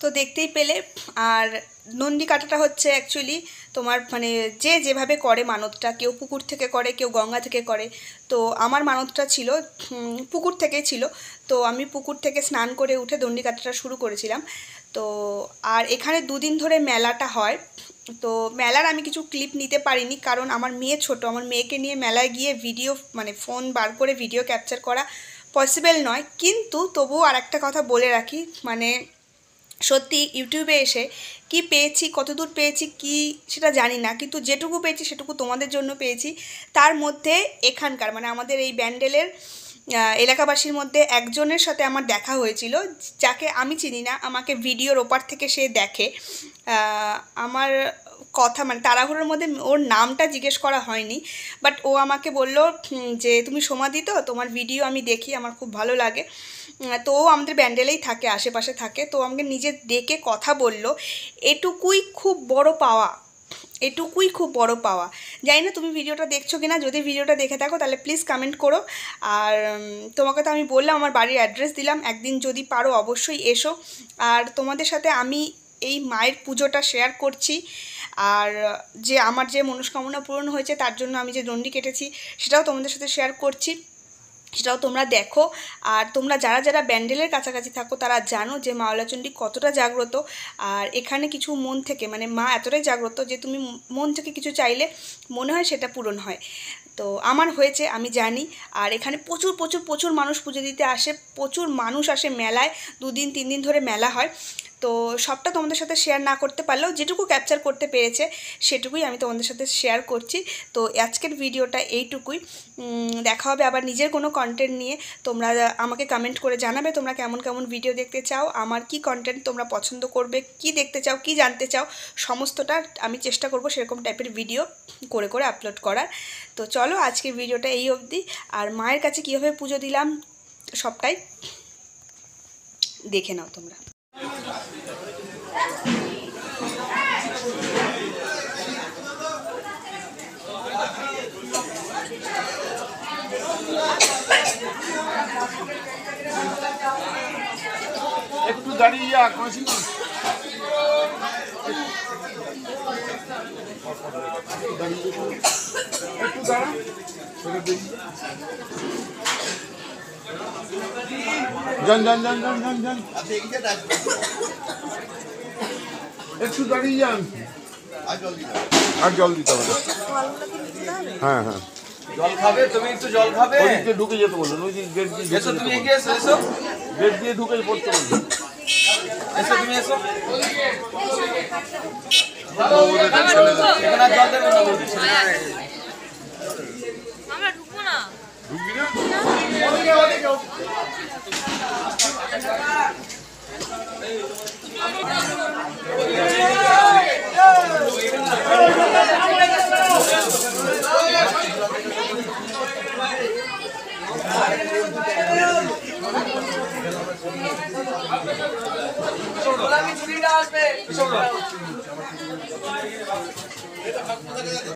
তো দেখতেই পেলে। আর নন্দী কাটাটা হচ্ছে অ্যাকচুয়ালি তোমার মানে যে যেভাবে করে মানতটা, কেউ পুকুর থেকে করে, কেউ গঙ্গা থেকে করে। তো আমার মানতটা ছিল পুকুর থেকেই ছিল। তো আমি পুকুর থেকে স্নান করে উঠে দণ্ডি কাটাটা শুরু করেছিলাম। তো আর এখানে দুদিন ধরে মেলাটা হয়। তো মেলার আমি কিছু ক্লিপ নিতে পারিনি, কারণ আমার মেয়ে ছোট, আমার মেয়েকে নিয়ে মেলায় গিয়ে ভিডিও মানে ফোন বার করে ভিডিও ক্যাপচার করা পসিবল নয়। কিন্তু তবুও আর একটা কথা বলে রাখি, মানে সত্যি ইউটিউবে এসে কি পেয়েছি, কতদূর পেয়েছি কি সেটা জানি না, কিন্তু যেটুকু পেয়েছি সেটুকু তোমাদের জন্য পেয়েছি। তার মধ্যে এখানকার মানে আমাদের এই ব্যান্ডেলের এলাকাবাসীর মধ্যে একজনের সাথে আমার দেখা হয়েছিল, যাকে আমি চিনি না। আমাকে ভিডিওর ওপার থেকে সে দেখে। আমার কথা মানে তাড়াহুড়োর মধ্যে ওর নামটা জিজ্ঞেস করা হয়নি, বাট ও আমাকে বলল যে তুমি সমাধি তো, তোমার ভিডিও আমি দেখি, আমার খুব ভালো লাগে। তো ও আমাদের ব্যান্ডেলেই থাকে, আশেপাশে থাকে। তো আমাকে নিজে ডেকে কথা বলল। এটুকুই খুব বড় পাওয়া, এটুকুই খুব বড় পাওয়া। জানি না তুমি ভিডিওটা দেখছো কিনা, যদি ভিডিওটা দেখে থাকো তাহলে প্লিজ কমেন্ট করো। আর তোমাকে তো আমি বললাম, আমার বাড়ির অ্যাড্রেস দিলাম, একদিন যদি পারো অবশ্যই এসো। আর তোমাদের সাথে আমি এই মায়ের পুজোটা শেয়ার করছি। আর যে আমার যে মনস্কামনা পূরণ হয়েছে তার জন্য আমি যে দণ্ডি কেটেছি সেটাও তোমাদের সাথে শেয়ার করছি, সেটাও তোমরা দেখো। আর তোমরা যারা যারা ব্যান্ডেলের কাছাকাছি থাকো তারা জানো যে মা আওলাচণ্ডী কতটা জাগ্রত। আর এখানে কিছু মন থেকে মানে মা এতটাই জাগ্রত যে তুমি মন থেকে কিছু চাইলে মনে হয় সেটা পূরণ হয়। তো আমার হয়েছে, আমি জানি। আর এখানে প্রচুর প্রচুর প্রচুর মানুষ পুজো দিতে আসে, প্রচুর মানুষ আসে মেলায়। 2 দিন 3 দিন ধরে মেলা হয়। তো সবটা তোমাদের সাথে শেয়ার না করতে পারলেও যেটুকু ক্যাপচার করতে পেরেছে সেটুকুই আমি তোমাদের সাথে শেয়ার করছি। তো আজকের ভিডিওটা এইটুকুই। দেখা হবে আবার নিজের কোনো কন্টেন্ট নিয়ে। তোমরা আমাকে কমেন্ট করে জানাবে তোমরা কেমন কেমন ভিডিও দেখতে চাও, আমার কি কন্টেন্ট তোমরা পছন্দ করবে, কি দেখতে চাও, কি জানতে চাও, সমস্তটা আমি চেষ্টা করব সেরকম টাইপের ভিডিও করে করে আপলোড করার। তো চলো আজকের ভিডিওটা এই অবধি। আর মায়ের কাছে কীভাবে পুজো দিলাম সবটাই দেখে নাও তোমরা। একটু দাঁড়িয়ে যা কাশি না, একটু দাঁড়া যান যান যান যান যান যান, একটু দাঁড়িয়ে যান। আর জল দিতে হবে। হ্যাঁ হ্যাঁ, জল খাবে তুমি, একটু জল খাবে। ওদিকে ঢুকে যেতে বললেন, ওই যে গেট দিয়ে এসো তুমি এগিয়ে এসো, এসো গেট দিয়ে ঢুকে পড়তে বললেন। এসো তুমি এসো। এখানে জল দেবেন না বলছি। আমরা ঢুকবো না। ঢুকবি না? আসবে।